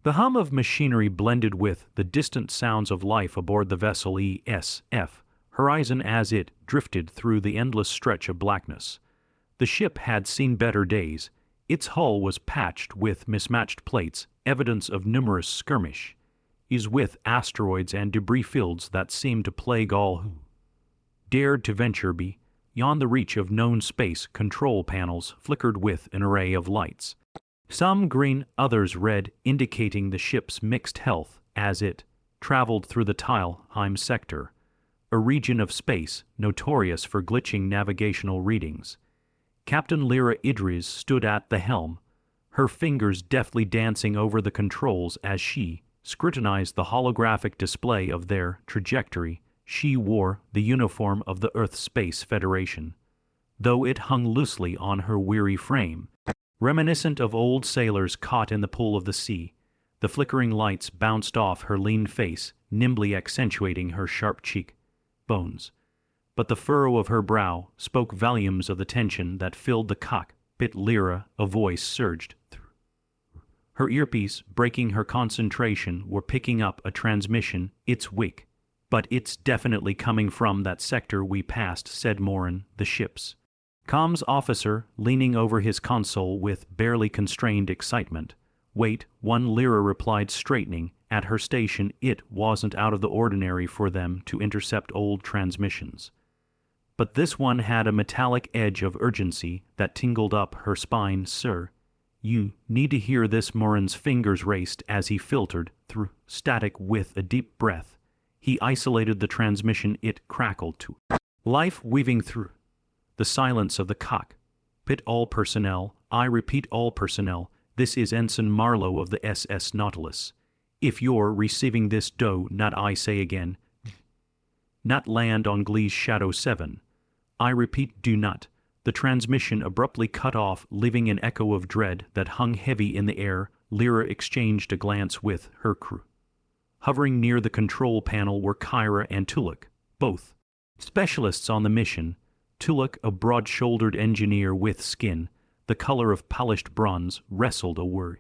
The hum of machinery blended with the distant sounds of life aboard the vessel ESF Horizon as it drifted through the endless stretch of blackness. The ship had seen better days. Its hull was patched with mismatched plates, evidence of numerous skirmish, with asteroids and debris fields that seemed to plague all who dared to venture beyond the reach of known space. Control panels flickered with an array of lights, some green, others red, indicating the ship's mixed health as it traveled through the Tilheim sector, a region of space notorious for glitching navigational readings. Captain Lyra Idris stood at the helm, her fingers deftly dancing over the controls as she scrutinized the holographic display of their trajectory. She wore the uniform of the Earth Space Federation, though it hung loosely on her weary frame, reminiscent of old sailors caught in the pool of the sea. The flickering lights bounced off her lean face, nimbly accentuating her sharp cheek bones, but the furrow of her brow spoke volumes of the tension that filled the cockpit. Lyra, a voice surged through her earpiece, breaking her concentration. We're picking up a transmission. It's weak, but it's definitely coming from that sector we passed, said Morin, the ship's comms officer, leaning over his console with barely constrained excitement. Wait, one, Lyra replied, straightening at her station. It wasn't out of the ordinary for them to intercept old transmissions, but this one had a metallic edge of urgency that tingled up her spine. Sir, you need to hear this. Morin's fingers raced as he filtered through static with a deep breath. He isolated the transmission. It crackled to life, weaving through the silence of the cockpit. All personnel, I repeat, all personnel, this is Ensign Marlowe of the SS Nautilus. If you're receiving this, do not, I say again, not land on Gliese Shadow 7. I repeat, do not. The transmission abruptly cut off, leaving an echo of dread that hung heavy in the air. Lyra exchanged a glance with her crew. Hovering near the control panel were Kyra and Tuluk, both specialists on the mission. Tuluk, a broad-shouldered engineer with skin the color of polished bronze, wrestled a worried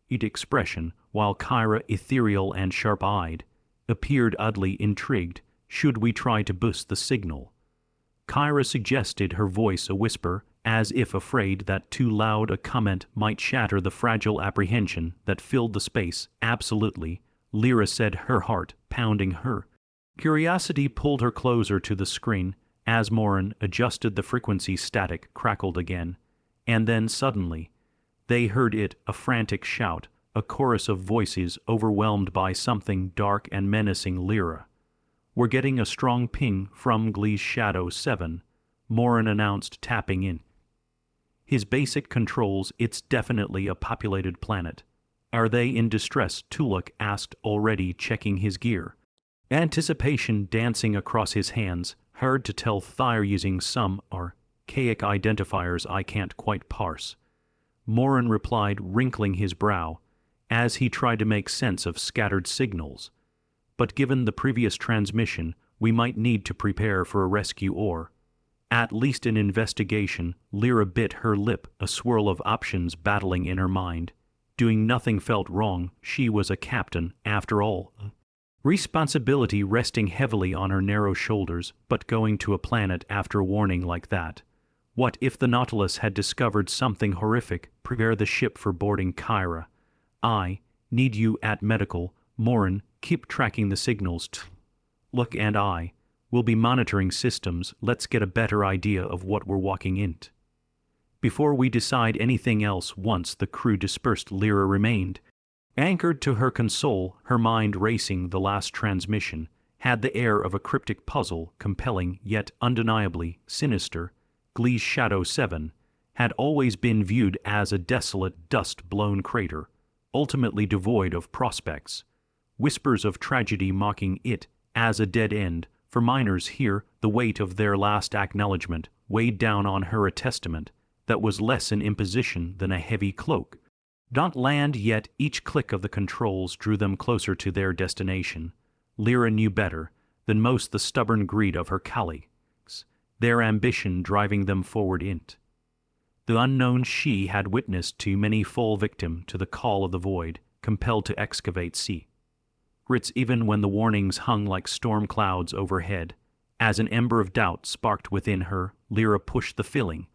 expression, while Kyra, ethereal and sharp-eyed, appeared oddly intrigued. Should we try to boost the signal? Kyra suggested, her voice a whisper, as if afraid that too loud a comment might shatter the fragile apprehension that filled the space. Absolutely, Lyra said, her heart pounding. Her curiosity pulled her closer to the screen. As Morin adjusted the frequency, static crackled again, and then suddenly they heard it, a frantic shout, a chorus of voices overwhelmed by something dark and menacing. Lyra, we're getting a strong ping from Gliese Shadow 7, Morin announced, tapping in his basic controls. It's definitely a populated planet. Are they in distress? Tuluk asked, already checking his gear, anticipation dancing across his hands. Hard to tell. Thyre using some archaic identifiers I can't quite parse, Morin replied, wrinkling his brow as he tried to make sense of scattered signals. But given the previous transmission, we might need to prepare for a rescue or at least an investigation. Lyra bit her lip, a swirl of options battling in her mind. Doing nothing felt wrong. She was a captain, after all. Responsibility resting heavily on her narrow shoulders, but going to a planet after a warning like that. What if the Nautilus had discovered something horrific? Prepare the ship for boarding. Kyra, I need you at medical. Morin, keep tracking the signals. Look, and I will be monitoring systems. Let's get a better idea of what we're walking into before we decide anything else. Once the crew dispersed, Lyra remained anchored to her console, her mind racing. The last transmission had the air of a cryptic puzzle, compelling yet undeniably sinister. Gliese Shadow 7 had always been viewed as a desolate, dust-blown crater, ultimately devoid of prospects. Whispers of tragedy mocking it as a dead end. For miners here, the weight of their last acknowledgement weighed down on her, a testament that was less an imposition than a heavy cloak. Not land yet. Each click of the controls drew them closer to their destination. Lyra knew better than most the stubborn greed of her colleagues, their ambition driving them forward into the unknown. She had witnessed too many fall victim to the call of the void. compelled to excavate secrets even when the warnings hung like storm clouds overhead. As an ember of doubt sparked within her, Lyra pushed the feeling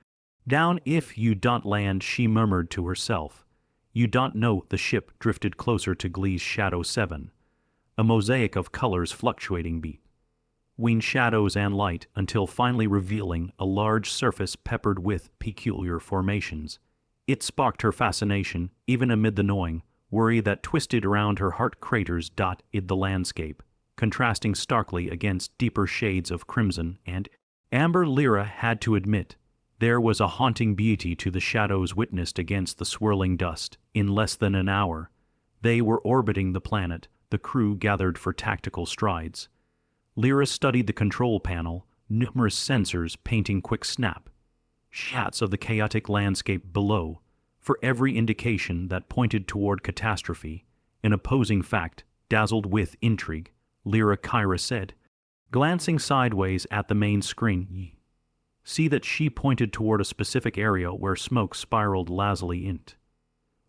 down. "If you don't land," she murmured to herself. "You don't know." The ship drifted closer to Glee's Shadow 7, a mosaic of colors fluctuating between shadows and light, until finally revealing a large surface peppered with peculiar formations. It sparked her fascination, even amid the gnawing worry that twisted around her heart. Craters dotted the landscape, contrasting starkly against deeper shades of crimson and amber. Lyra had to admit there was a haunting beauty to the shadows witnessed against the swirling dust. In less than an hour, they were orbiting the planet, the crew gathered for tactical strides. Lyra studied the control panel, numerous sensors painting quick snap shots of the chaotic landscape below, for every indication that pointed toward catastrophe. An opposing fact, dazzled with intrigue, Lyra Kyra said, glancing sideways at the main screen. See that? She pointed toward a specific area where smoke spiraled lazily into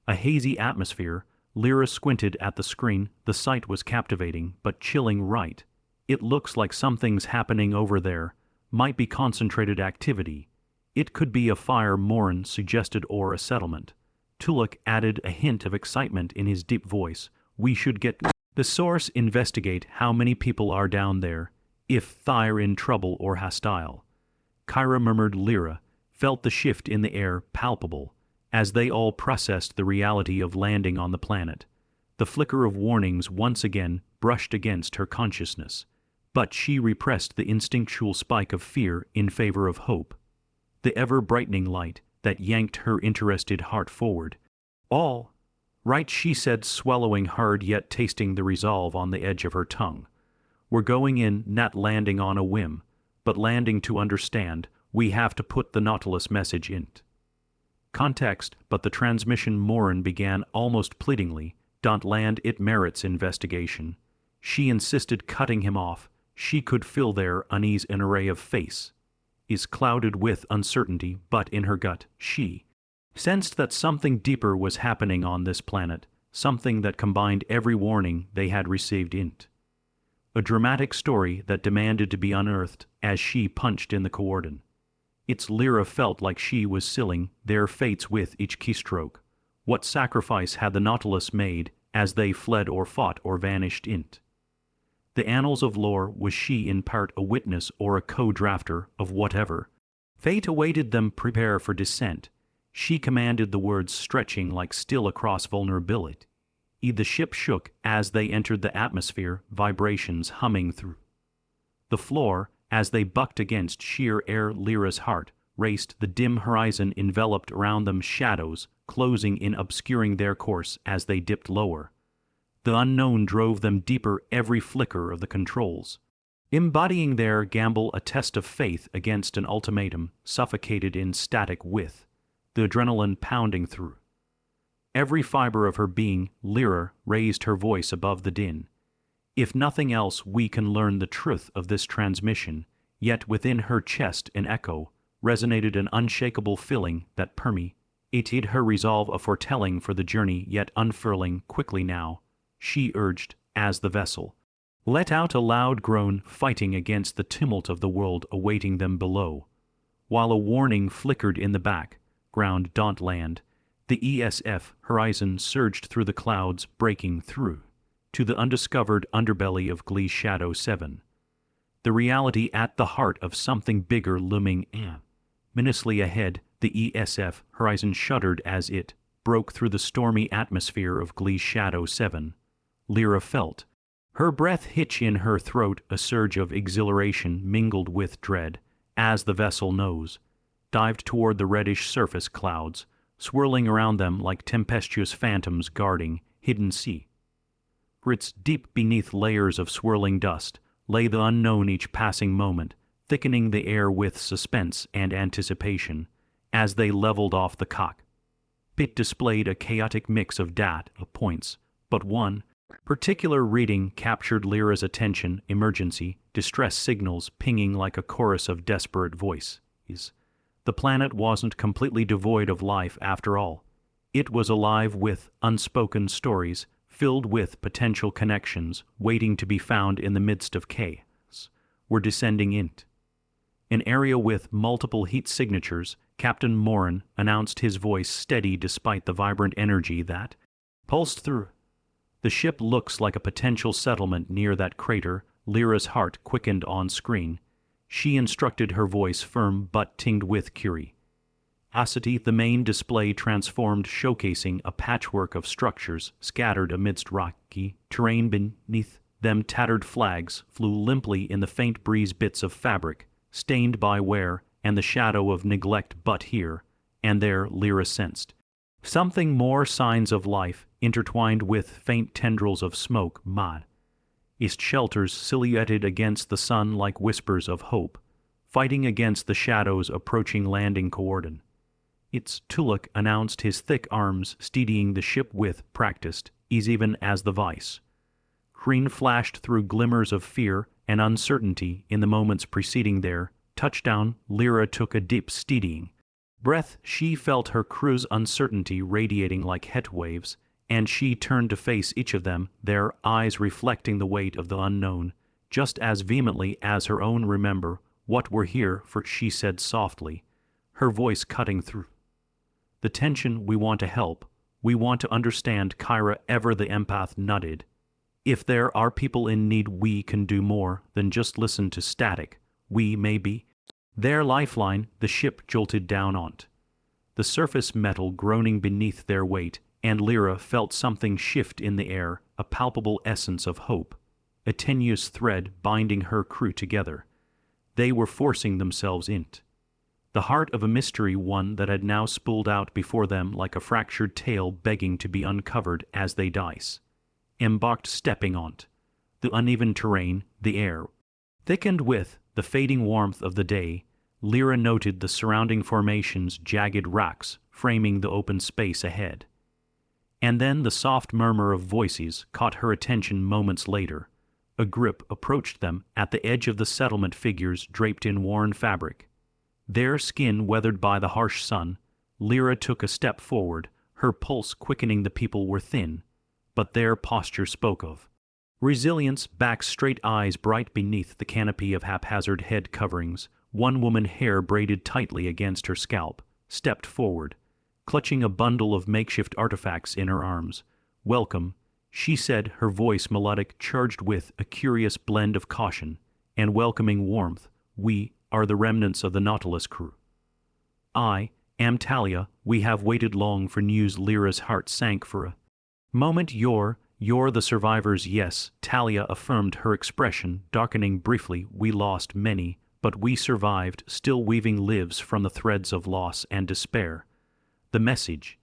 a hazy atmosphere. Lyra squinted at the screen. The sight was captivating, but chilling. Right. It looks like something's happening over there. Might be concentrated activity. It could be a fire, Morin suggested, or a settlement. Tuluk added a hint of excitement in his deep voice. We should get the source, investigate how many people are down there, if they're in trouble or hostile. Kyra murmured. Lyra felt the shift in the air palpable, as they all processed the reality of landing on the planet. The flicker of warnings once again brushed against her consciousness, but she repressed the instinctual spike of fear in favor of hope, the ever-brightening light that yanked her interested heart forward. All right, she said, swallowing hard yet tasting the resolve on the edge of her tongue. We're going in, not landing on a whim, but landing to understand. We have to put the Nautilus message in context. But the transmission, Morin began almost pleadingly. Don't land, it merits investigation. She insisted, cutting him off. She could feel their unease. An array of faces is clouded with uncertainty, but in her gut, she sensed that something deeper was happening on this planet, something that combined every warning they had received in a dramatic story that demanded to be unearthed. As she punched in the coordinates, Lyra felt like she was sealing their fates with each keystroke. What sacrifice had the Nautilus made as they fled or fought or vanished in the annals of lore? Was she in part a witness or a co-drafter of whatever fate awaited them? Prepare for descent, she commanded, the words stretching like steel across vulnerability. The ship shook as they entered the atmosphere, vibrations humming through the floor as they bucked against sheer air. Lyra's heart raced. The dim horizon enveloped around them, shadows closing in, obscuring their course as they dipped lower. The unknown drove them deeper, every flicker of the controls embodying their gamble, a test of faith against an ultimatum, suffocated in static with the adrenaline pounding through every fiber of her being. Lyra raised her voice above the din. If nothing else, we can learn the truth of this transmission. Yet within her chest an echo resonated, an unshakable feeling that permeated her resolve, a foretelling for the journey yet unfurling. Quickly now, she urged, as the vessel let out a loud groan, fighting against the tumult of the world awaiting them below. While a warning flickered in the background, don't land. The ESF horizon surged through the clouds, breaking through to the undiscovered underbelly of Glee's Shadow 7. The reality at the heart of something bigger looming ominously ahead. The ESF horizon shuddered as it broke through the stormy atmosphere of Glee's Shadow 7. Lyra felt her breath hitch in her throat, a surge of exhilaration mingled with dread, as the vessel nose dived toward the reddish surface clouds, swirling around them like tempestuous phantoms guarding hidden secrets. Deep beneath layers of swirling dust lay the unknown, each passing moment thickening the air with suspense and anticipation. As they leveled off, the cockpit displayed a chaotic mix of data points, but one particular reading captured Lyra's attention: emergency distress signals pinging like a chorus of desperate voices. The planet wasn't completely devoid of life after all. It was alive with unspoken stories, filled with potential connections, waiting to be found in the midst of chaos. We're descending into an area with multiple heat signatures. Captain Morin announced, his voice steady despite the vibrant energy that pulsed through. The ship looks like a potential settlement near that crater. Lyra's heart quickened on screen. She instructed, her voice firm but tinged with curiosity. The main display transformed, showcasing a patchwork of structures scattered amidst rocky terrain. Beneath them, tattered flags flew limply in the faint breeze, bits of fabric, stained by wear and the shadow of neglect. But here and there Lyra sensed something more, signs of life, intertwined with faint tendrils of smoke. East shelters silhouetted against the sun like whispers of hope, fighting against the shadows approaching landing coordinate. Its Tuluk announced, his thick arms steadying the ship with practiced ease. Even as the vice screen flashed through glimmers of fear and uncertainty in the moments preceding their touchdown, Lyra took a deep, steadying breath. She felt her crew's uncertainty radiating like heat waves, and she turned to face each of them, their eyes reflecting the weight of the unknown, just as vehemently as her own. Remember what we're here for, she said softly, her voice cutting through the tension. We want to help. We want to understand. Kyra, ever the empath, nodded. If there are people in need, we can do more than just listen to static. We may be their lifeline. The ship jolted down onto the surface, metal groaning beneath their weight, and Lyra felt something shift in the air, a palpable essence of hope, a tenuous thread binding her crew together. They were forcing themselves into the heart of a mystery, one that had now spooled out before them like a fractured tale, begging to be uncovered as they embarked, stepping onto the uneven terrain. The air thickened with the fading warmth of the day. Lyra noted the surrounding formations, jagged rocks framing the open space ahead. And then the soft murmur of voices caught her attention moments later. A group approached them at the edge of the settlement, figures draped in worn fabric, their skin weathered by the harsh sun. Lyra took a step forward, her pulse quickening. The people were thin, but their posture spoke of resilience, backs straight, eyes bright beneath the canopy of haphazard head coverings. One woman, hair braided tightly against her scalp, stepped forward, clutching a bundle of makeshift artifacts in her arms. Welcome, she said, her voice melodic, charged with a curious blend of caution and welcoming warmth. We are the remnants of the Nautilus crew. I am Talia. We have waited long for news. Lyra's heart sank for a moment. You're the survivors? Yes, Talia affirmed, her expression darkening briefly. We lost many, but we survived, still weaving lives from the threads of loss and despair. The message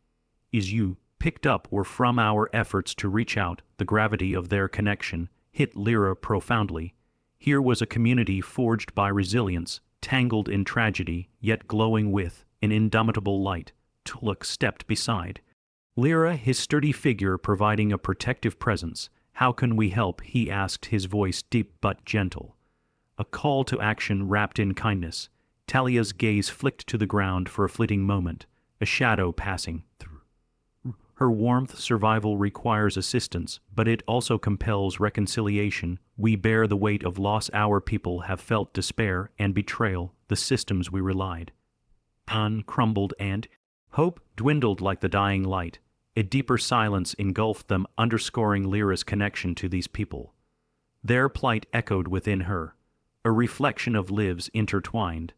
is you picked up were from our efforts to reach out. The gravity of their connection hit Lyra profoundly. Here was a community forged by resilience, tangled in tragedy, yet glowing with an indomitable light. Tuluk stepped beside Lyra, his sturdy figure providing a protective presence. How can we help? He asked, his voice deep but gentle, a call to action wrapped in kindness. Talia's gaze flicked to the ground for a fleeting moment, a shadow passing through her warmth. Survival requires assistance, but it also compels reconciliation. We bear the weight of loss. Our people have felt despair and betrayal. The systems we relied on crumbled, and hope dwindled like the dying light. A deeper silence engulfed them, underscoring Lyra's connection to these people. Their plight echoed within her, a reflection of lives intertwined.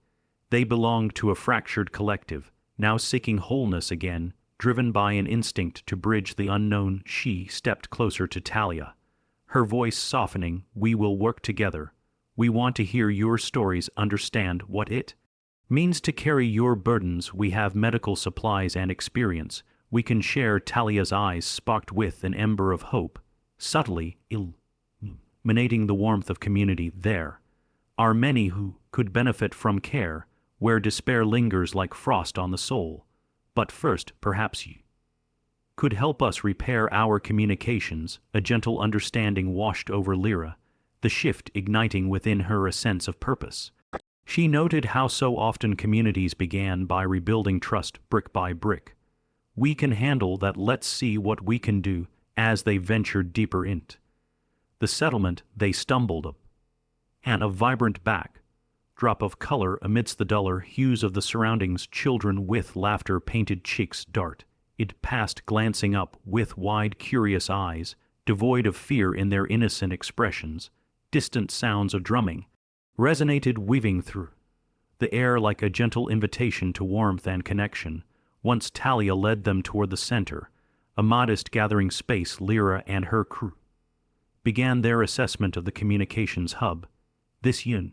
They belonged to a fractured collective, now seeking wholeness again, driven by an instinct to bridge the unknown. She stepped closer to Talia, her voice softening. We will work together. We want to hear your stories, understand what it means to carry your burdens. We have medical supplies and experience we can share. Talia's eyes sparked with an ember of hope, subtly illuminating the warmth of community. There are many who could benefit from care, where despair lingers like frost on the soul. But first, perhaps you could help us repair our communications. A gentle understanding washed over Lyra, the shift igniting within her a sense of purpose. She noted how so often communities began by rebuilding trust brick by brick, We can handle that, let's see what we can do. As they ventured deeper into the settlement, they stumbled up and a vibrant backdrop of color amidst the duller hues of the surroundings. Children with laughter-painted cheeks dart it past, glancing up with wide, curious eyes, devoid of fear in their innocent expressions. Distant sounds of drumming resonated, weaving through the air like a gentle invitation to warmth and connection. Once Talia led them toward the center, a modest gathering space. Lyra and her crew began their assessment of the communications hub. This unit,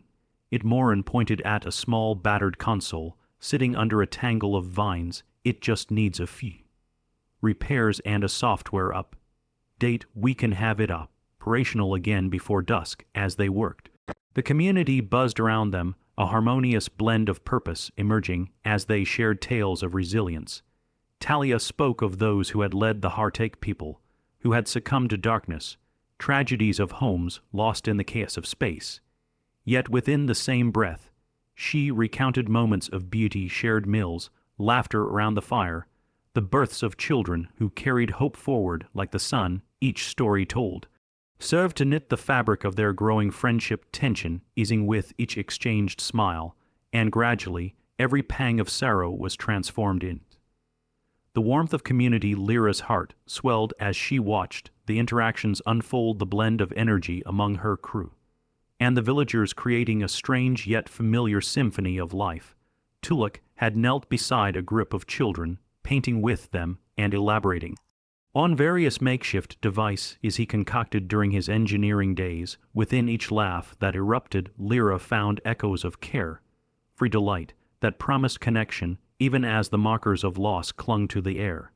Morin pointed at a small battered console sitting under a tangle of vines. It just needs a few repairs and a software update. We can have it operational again before dusk. As they worked, the community buzzed around them, a harmonious blend of purpose emerging as they shared tales of resilience. Talia spoke of those who had led the heartache, people who had succumbed to darkness, tragedies of homes lost in the chaos of space. Yet within the same breath, she recounted moments of beauty, shared meals, laughter around the fire, the births of children who carried hope forward like the sun. Each story told served to knit the fabric of their growing friendship, tension easing with each exchanged smile, and gradually every pang of sorrow was transformed in the warmth of community. Lyra's heart swelled as she watched the interactions unfold, the blend of energy among her crew and the villagers creating a strange yet familiar symphony of life. Tuluk had knelt beside a group of children, painting with them and elaborating on various makeshift devices he concocted during his engineering days. Within each laugh that erupted, Lyra found echoes of care, free delight that promised connection, even as the mockers of loss clung to the air.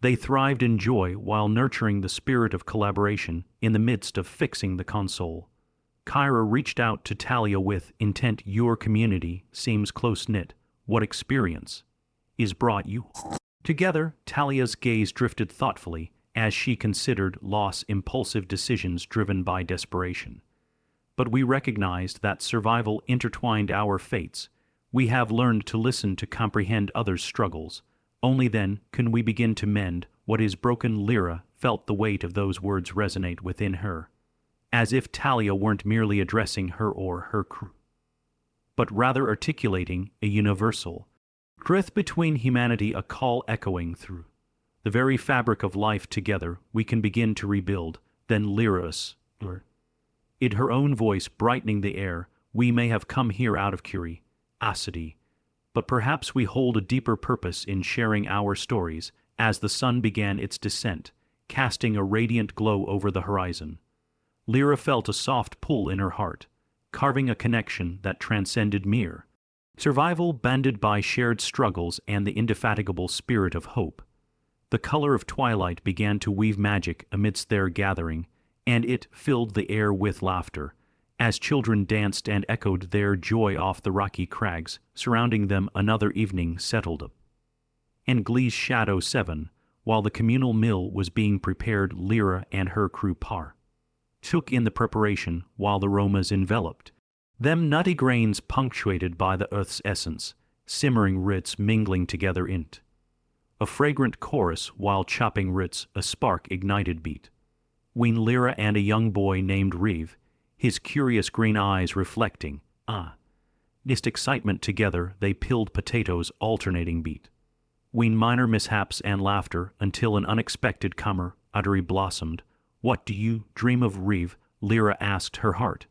They thrived in joy while nurturing the spirit of collaboration. In the midst of fixing the console, Kyra reached out to Talia with intent. Your community seems close-knit. What experience is brought you together? Talia's gaze drifted thoughtfully as she considered loss, impulsive decisions driven by desperation. But we recognized that survival intertwined our fates. We have learned to listen, to comprehend others' struggles. Only then can we begin to mend what is broken. Lyra felt the weight of those words resonate within her, as if Talia weren't merely addressing her or her crew, but rather articulating a universal truth between humanity, a call echoing through the very fabric of life. Together we can begin to rebuild. Then Lyra's, in her own voice brightening the air, we may have come here out of curiosity, but perhaps we hold a deeper purpose in sharing our stories. As the sun began its descent, casting a radiant glow over the horizon, Lyra felt a soft pull in her heart, carving a connection that transcended mere survival, banded by shared struggles and the indefatigable spirit of hope. The color of twilight began to weave magic amidst their gathering, and it filled the air with laughter, as children danced and echoed their joy off the rocky crags surrounding them. Another evening settled up in Glee's Shadow 7, while the communal meal was being prepared. Lyra and her crew took in the preparation while the aromas enveloped them. Nutty grains punctuated by the earth's essence, simmering roots mingling together into a fragrant chorus. While chopping roots, a spark ignited between Lyra and a young boy named Reeve, his curious green eyes reflecting this excitement. Together they peeled potatoes, alternating between minor mishaps and laughter, until an unexpected camaraderie blossomed. What do you dream of, Reeve? Lyra asked, her heart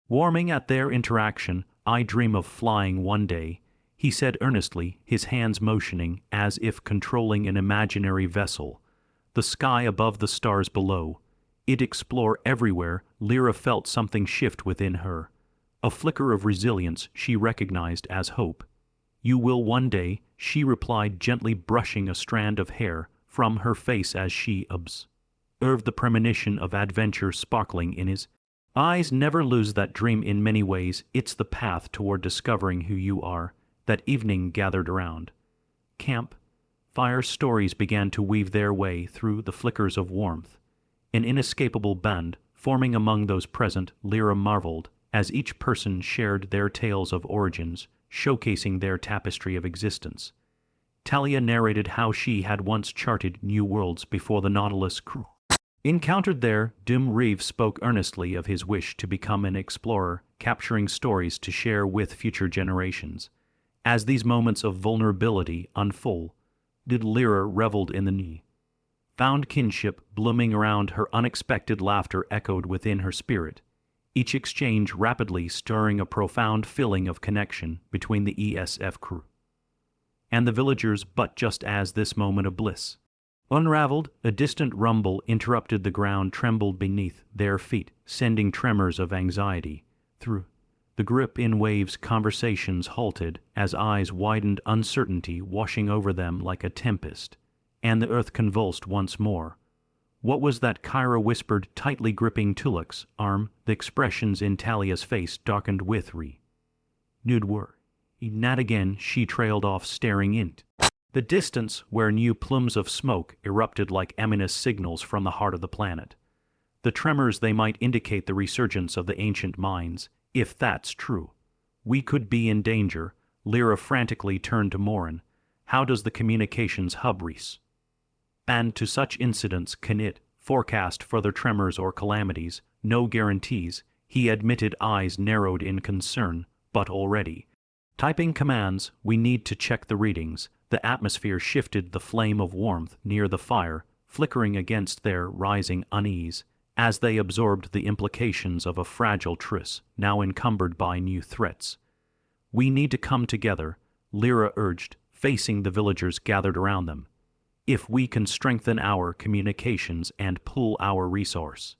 warming at their interaction. I dream of flying one day, he said earnestly, his hands motioning as if controlling an imaginary vessel. The sky above, the stars below. It explore everywhere. Lyra felt something shift within her, a flicker of resilience she recognized as hope. You will one day, she replied, gently brushing a strand of hair from her face as she observed the premonition of adventure sparkling in his eyes. Never lose that dream. In many ways, it's the path toward discovering who you are. That evening gathered around camp fire. Stories began to weave their way through the flickers of warmth, an inescapable bond forming among those present. Lyra marveled as each person shared their tales of origins, showcasing their tapestry of existence. Talia narrated how she had once charted new worlds before the Nautilus crew encountered there. Reeve spoke earnestly of his wish to become an explorer, capturing stories to share with future generations. As these moments of vulnerability unfold, Lyra reveled in the found kinship blooming around her. Unexpected laughter echoed within her spirit, each exchange rapidly stirring a profound feeling of connection between the ESF crew and the villagers. But just as this moment of bliss unraveled, a distant rumble interrupted. The ground trembled beneath their feet, sending tremors of anxiety through the grip in waves. Conversations halted as eyes widened, uncertainty washing over them like a tempest, and the earth convulsed once more. What was that? Kyra whispered, tightly gripping Tulloch's arm. The expressions in Talia's face darkened with renewed worry. Not again, she trailed off, staring into the distance where new plumes of smoke erupted like ominous signals from the heart of the planet. The tremors, they might indicate the resurgence of the ancient mines. If that's true, we could be in danger. Lyra frantically turned to Morin. How does the communications hub respond to such incidents? Can it forecast further tremors or calamities? No guarantees, he admitted, eyes narrowed in concern. But already typing commands. We need to check the readings. The atmosphere shifted, the flame of warmth near the fire flickering against their rising unease, as they absorbed the implications of a fragile truce now encumbered by new threats. We need to come together, Lyra urged, facing the villagers gathered around them. If we can strengthen our communications and pool our resources,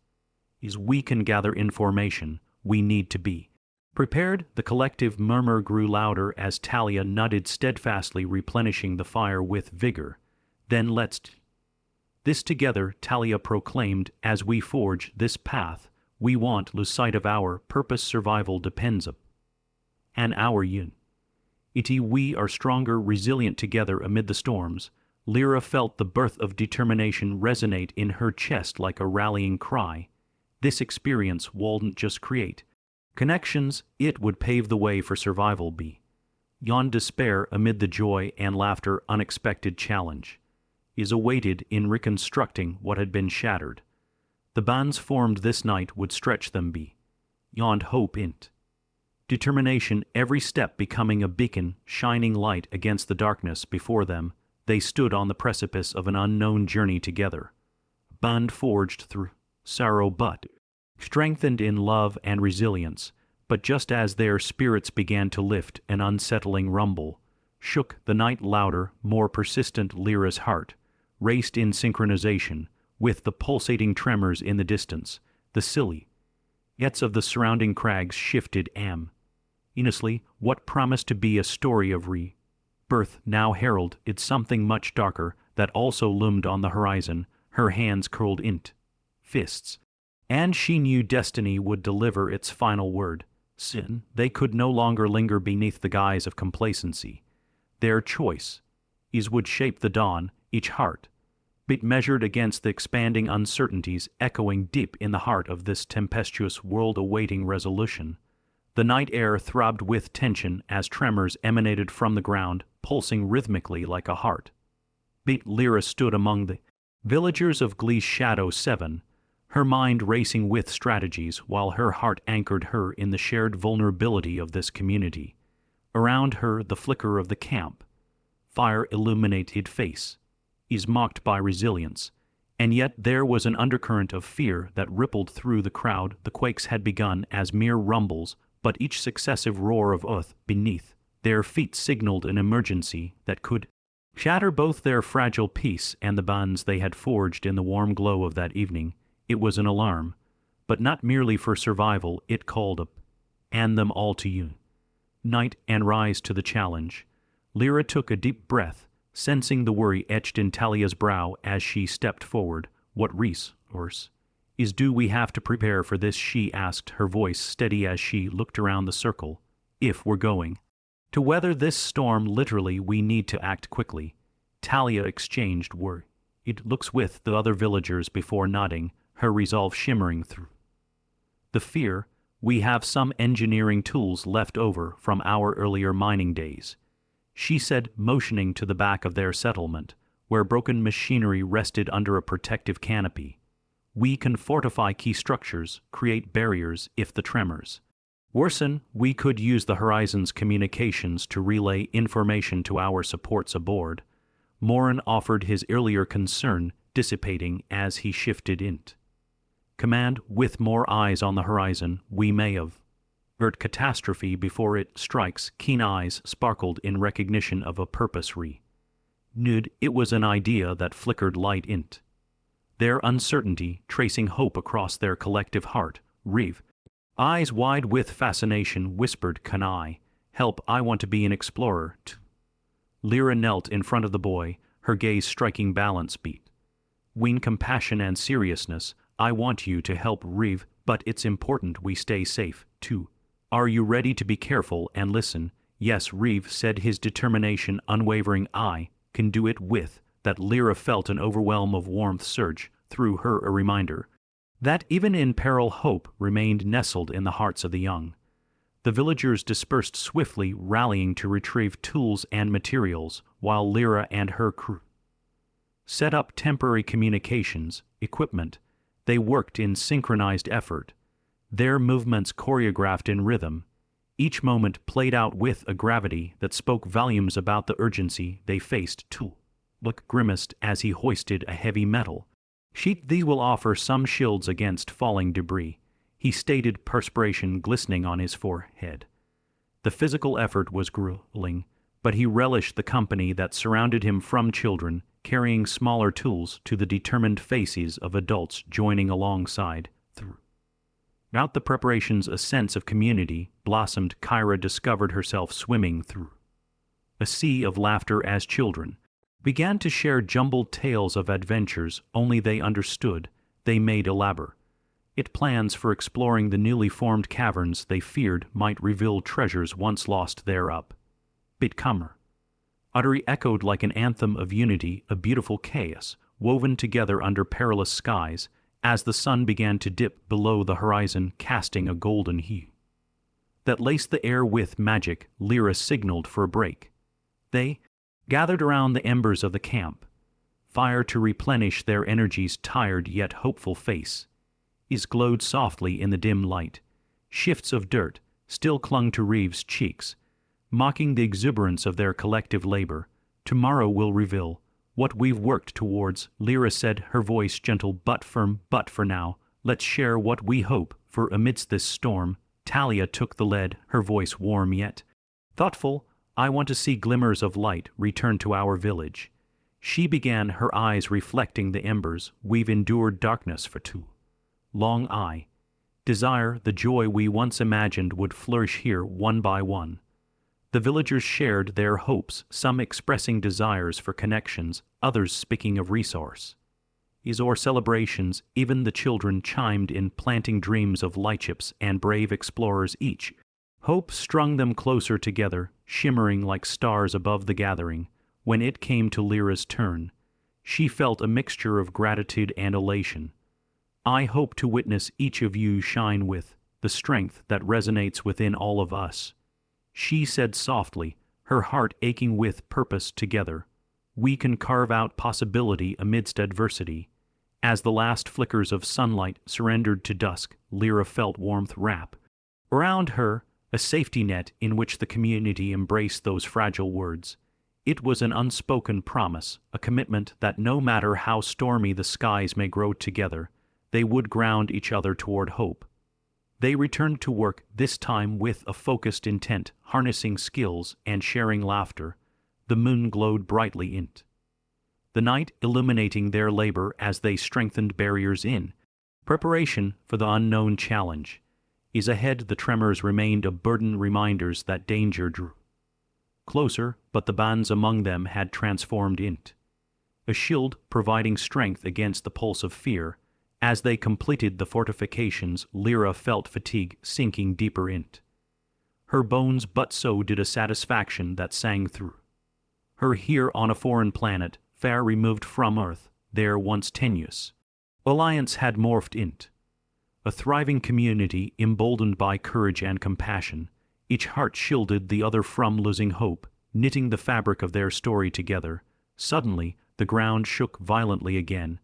we can gather information. We need to be prepared. The collective murmur grew louder as Talia nodded steadfastly, replenishing the fire with vigor. Then let's do this together, Talia proclaimed. As we forge this path, we won't lose sight of our purpose. Survival depends on our unity. We are stronger, resilient together amid the storms. Lyra felt the birth of determination resonate in her chest like a rallying cry. This experience wouldn't just create connections, it would pave the way for survival. Beyond despair, amid the joy and laughter, unexpected challenge awaited in reconstructing what had been shattered. The bonds formed this night would stretch them beyond hope and determination, every step becoming a beacon, shining light against the darkness before them. They stood on the precipice of an unknown journey together, bond forged through sorrow but strengthened in love and resilience. But just as their spirits began to lift, an unsettling rumble shook the night, louder, more persistent. Lyra's heart raced in synchronization with the pulsating tremors in the distance. The silhouettes of the surrounding crags shifted ominously. What promised to be a story of rebirth now heralded something much darker that also loomed on the horizon. Her hands curled into fists, and she knew destiny would deliver its final word. Sin, they could no longer linger beneath the guise of complacency. Their choice would shape the dawn, each heart beat measured against the expanding uncertainties echoing deep in the heart of this tempestuous world awaiting resolution. The night air throbbed with tension as tremors emanated from the ground, pulsing rhythmically like a heart beat. Lyra stood among the villagers of Glee's Shadow 7, her mind racing with strategies while her heart anchored her in the shared vulnerability of this community. Around her, the flicker of the camp fire illuminated face mocked by resilience, and yet there was an undercurrent of fear that rippled through the crowd. The quakes had begun as mere rumbles, but each successive roar of earth beneath their feet signaled an emergency that could shatter both their fragile peace and the bonds they had forged in the warm glow of that evening. It was an alarm, but not merely for survival. It called up and them all to unite and rise to the challenge. Lyra took a deep breath, sensing the worry etched in Talia's brow as she stepped forward. What resource do we have to prepare for this? She asked, her voice steady as she looked around the circle. If we're going to weather this storm, literally, we need to act quickly. Talia exchanged worried looks with the other villagers before nodding, her resolve shimmering through the fear. We have some engineering tools left over from our earlier mining days, she said, motioning to the back of their settlement, where broken machinery rested under a protective canopy. We can fortify key structures, create barriers if the tremors worsen. We could use the Horizon's communications to relay information to our supports aboard. Morin offered his earlier concern, dissipating as he shifted int command. With more eyes on the horizon, we may avert catastrophe before it strikes. Keen eyes sparkled in recognition of a purpose renewed. It was an idea that flickered light int their uncertainty, tracing hope across their collective heart. Reeve, eyes wide with fascination, whispered, "Can I help? I want to be an explorer." Lyra knelt in front of the boy, her gaze striking balance beat. Between compassion and seriousness. "I want you to help, Reeve, but it's important we stay safe, too. Are you ready to be careful and listen?" "Yes," Reeve said, his determination unwavering. "I can do it." With that, Lyra felt an overwhelm of warmth surge through her, a reminder that even in peril hope remained nestled in the hearts of the young. The villagers dispersed swiftly, rallying to retrieve tools and materials, while Lyra and her crew set up temporary communications equipment. They worked in synchronized effort, their movements choreographed in rhythm, each moment played out with a gravity that spoke volumes about the urgency they faced. Look grimaced as he hoisted a heavy metal sheet. "These will offer some shields against falling debris," he stated, perspiration glistening on his forehead. The physical effort was grueling, but he relished the company that surrounded him, from children carrying smaller tools to the determined faces of adults joining alongside. Throughout the preparations, a sense of community blossomed. Kyra discovered herself swimming through a sea of laughter as children began to share jumbled tales of adventures only they understood. They made elaborate plans for exploring the newly formed caverns they feared might reveal treasures once lost there. Up Bitcomer uttery echoed like an anthem of unity, a beautiful chaos woven together under perilous skies, as the sun began to dip below the horizon, casting a golden hue that laced the air with magic. Lyra signaled for a break. They gathered around the embers of the camp fire to replenish their energies. Tired yet hopeful face is glowed softly in the dim light. Shifts of dirt still clung to Reeve's cheeks, mocking the exuberance of their collective labor. "Tomorrow will reveal what we've worked towards," Lyra said, her voice gentle but firm. "But for now, let's share what we hope for amidst this storm." Talia took the lead, her voice warm yet thoughtful. "I want to see glimmers of light return to our village." She began, her eyes reflecting the embers. "We've endured darkness for too long. I desire the joy we once imagined would flourish here one by one." The villagers shared their hopes, some expressing desires for connections, others speaking of resources or celebrations. Even the children chimed in, planting dreams of lightships and brave explorers. Each hope strung them closer together, shimmering like stars above the gathering. When it came to Lyra's turn, she felt a mixture of gratitude and elation. "I hope to witness each of you shine with the strength that resonates within all of us," she said softly, her heart aching with purpose. "Together, we can carve out possibility amidst adversity." As the last flickers of sunlight surrendered to dusk, Lyra felt warmth wrap around her, a safety net in which the community embraced those fragile words. It was an unspoken promise, a commitment that no matter how stormy the skies may grow together, they would ground each other toward hope. They returned to work, this time with a focused intent, harnessing skills and sharing laughter. The moon glowed brightly in the night, illuminating their labor as they strengthened barriers in preparation for the unknown challenge. Is ahead. The tremors remained a burden, reminders that danger drew closer, but the bonds among them had transformed into a shield, providing strength against the pulse of fear. As they completed the fortifications, Lyra felt fatigue sinking deeper into her bones, but so did a satisfaction that sang through her. Here on a foreign planet, far removed from Earth, their once tenuous alliance had morphed into a thriving community, emboldened by courage and compassion. Each heart shielded the other from losing hope. knitting the fabric of their story together. Suddenly, the ground shook violently again,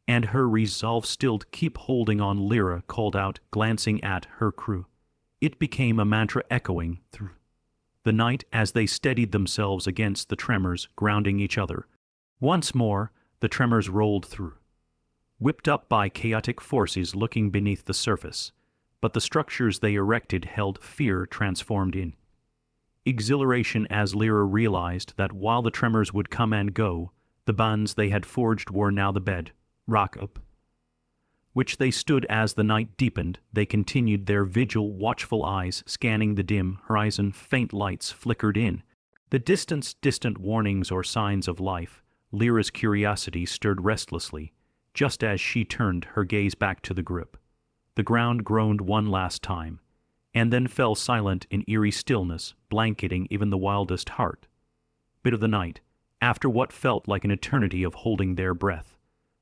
and her resolve still to keep holding on Lyra called out, glancing at her crew. It became a mantra echoing through the night as they steadied themselves against the tremors, grounding each other. Once more, the tremors rolled through, whipped up by chaotic forces looking beneath the surface, but the structures they erected held fear transformed in exhilaration as Lyra realized that while the tremors would come and go, the bonds they had forged were now the bed, rock up, which they stood as the night deepened. They continued their vigil, watchful eyes scanning the dim horizon. Faint lights flickered in the distance, distant warnings or signs of life. Lyra's curiosity stirred restlessly, just as she turned her gaze back to the group. The ground groaned one last time, and then fell silent in eerie stillness, blanketing even the wildest heart. Bit of the night, after what felt like an eternity of holding their breath,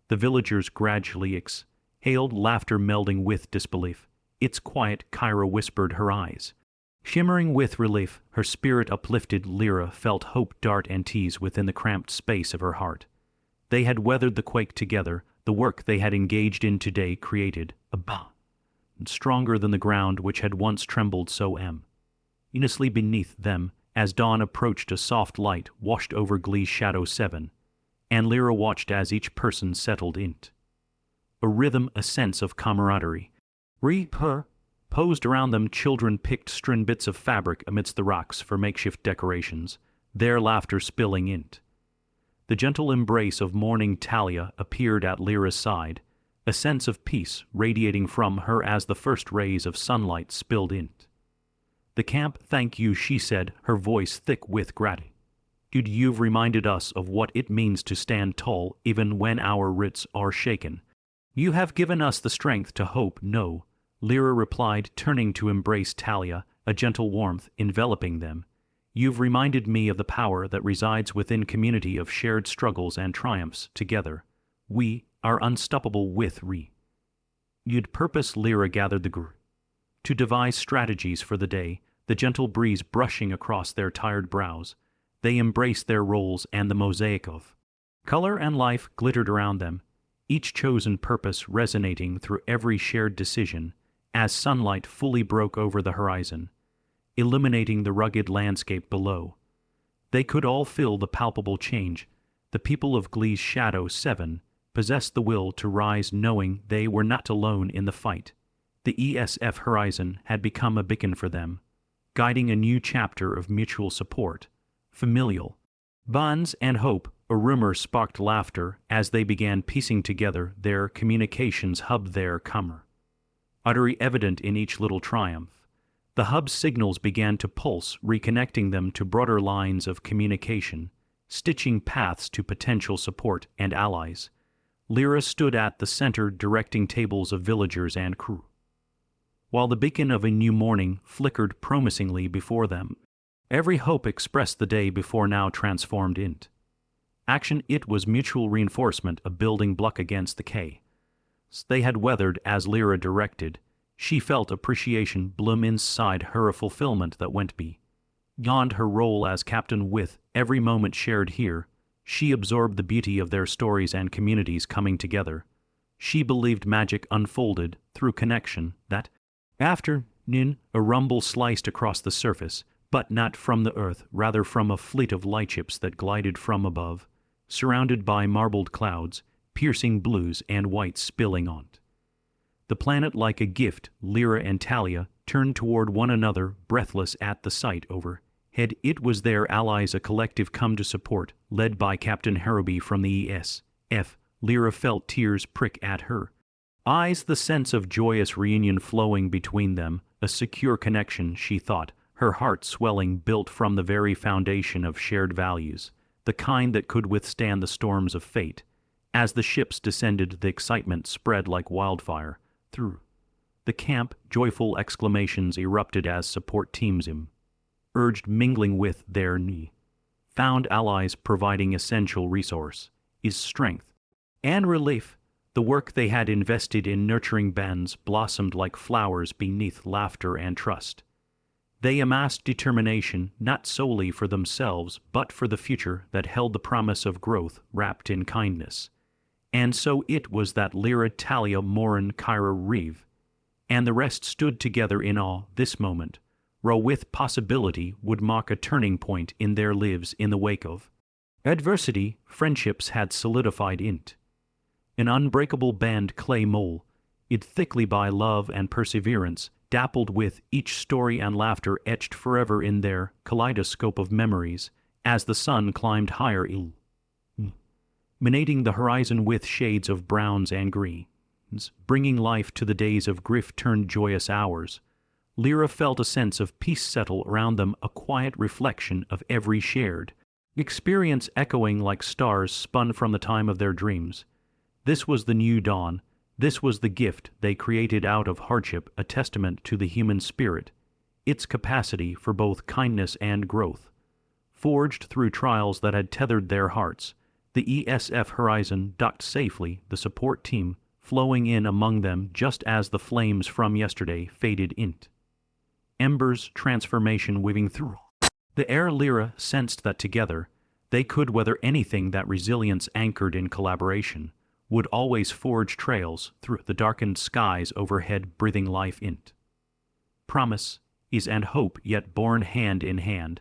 the villagers gradually exhaled, laughter melding with disbelief. "It's quiet," Kyra whispered, her eyes shimmering with relief. Her spirit uplifted. Lyra felt hope dart and tease within the cramped space of her heart. They had weathered the quake together. The work they had engaged in today created a bond stronger than the ground which had once trembled so ominously beneath them. As dawn approached, a soft light washed over Glee's Shadow 7, and Lyra watched as each person settled into a rhythm, a sense of camaraderie. Posed around them, children picked strewn bits of fabric amidst the rocks for makeshift decorations, their laughter spilling into the gentle embrace of morning. Talia appeared at Lyra's side, a sense of peace radiating from her as the first rays of sunlight spilled into the camp. "Thank you," she said, her voice thick with gratitude. "You've reminded us of what it means to stand tall even when our roots are shaken. You have given us the strength to hope." "No," Lyra replied, turning to embrace Talia, a gentle warmth enveloping them. "You've reminded me of the power that resides within community of shared struggles and triumphs together. We are unstoppable with you'd purpose." Lyra gathered the group to devise strategies for the day, the gentle breeze brushing across their tired brows. They embraced their roles, and the mosaic of color and life glittered around them, each chosen purpose resonating through every shared decision. As sunlight fully broke over the horizon, illuminating the rugged landscape below, they could all feel the palpable change. The people of Glee's Shadow 7 possessed the will to rise, knowing they were not alone in the fight. The ESF horizon had become a beacon for them, guiding a new chapter of mutual support, familial bonds, and hope. A rumor sparked laughter as they began piecing together their communications hub, their camaraderie evident in each little triumph. The hub's signals began to pulse, reconnecting them to broader lines of communication, stitching paths to potential support and allies. Lyra stood at the center, directing tables of villagers and crew, while the beacon of a new morning flickered promisingly before them. Every hope expressed the day before now transformed into action. It was mutual reinforcement, a building block against the chaos they had weathered. As Lyra directed, she felt appreciation bloom inside her, a fulfillment that went beyond her role as captain. With every moment shared here, she absorbed the beauty of their stories and communities coming together. She believed magic unfolded through connection. That afternoon, a rumble sliced across the surface, but not from the earth, rather from a fleet of lightships that glided from above, surrounded by marbled clouds, piercing blues and whites spilling on the planet like a gift. Lyra and Talia turned toward one another, breathless at the sight overhead. It was their allies, a collective come to support, led by Captain Harrowby from the ESF. Lyra felt tears prick at her eyes, the sense of joyous reunion flowing between them, a secure connection, she thought, her heart swelling, built from the very foundation of shared values, the kind that could withstand the storms of fate. As the ships descended, the excitement spread like wildfire through the camp. Joyful exclamations erupted as support teams urged, mingling with their found allies, providing essential resource is strength and relief. The work they had invested in nurturing bands blossomed like flowers beneath laughter and trust. They amassed determination not solely for themselves but for the future that held the promise of growth wrapped in kindness. And so it was that Lyra, Talia, Morin, Kyra, Reeve, and the rest stood together in awe this moment, row with possibility would mark a turning point in their lives in the wake of adversity. Friendships had solidified int an unbreakable band clay mole, it thickly by love and perseverance, dappled with each story and laughter etched forever in their kaleidoscope of memories, as the sun climbed higher, illuminating the horizon with shades of browns and greens, bringing life to the days of grief-turned joyous hours. Lyra felt a sense of peace settle around them, a quiet reflection of every shared experience echoing like stars spun from the time of their dreams. This was the new dawn. This was the gift they created out of hardship, a testament to the human spirit, its capacity for both kindness and growth. Forged through trials that had tethered their hearts, the ESF Horizon docked safely, the support team flowing in among them just as the flames from yesterday faded into embers, transformation weaving through the air. Lyra sensed that together they could weather anything, that resilience anchored in collaboration would always forge trails through the darkened skies overhead, breathing life into promise, ease, and hope, yet born hand in hand.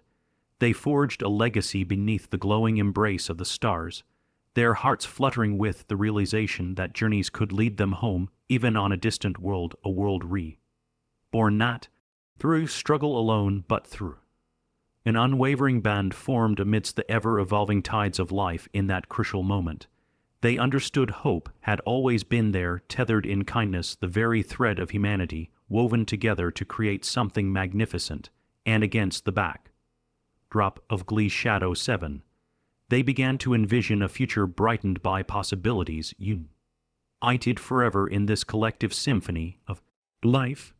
They forged a legacy beneath the glowing embrace of the stars, their hearts fluttering with the realization that journeys could lead them home, even on a distant world, a world reborn not through struggle alone, but through an unwavering band formed amidst the ever-evolving tides of life. In that crucial moment, they understood hope had always been there, tethered in kindness, the very thread of humanity, woven together to create something magnificent. And against the backdrop of Glee's Shadow 7, they began to envision a future brightened by possibilities united forever in this collective symphony of life.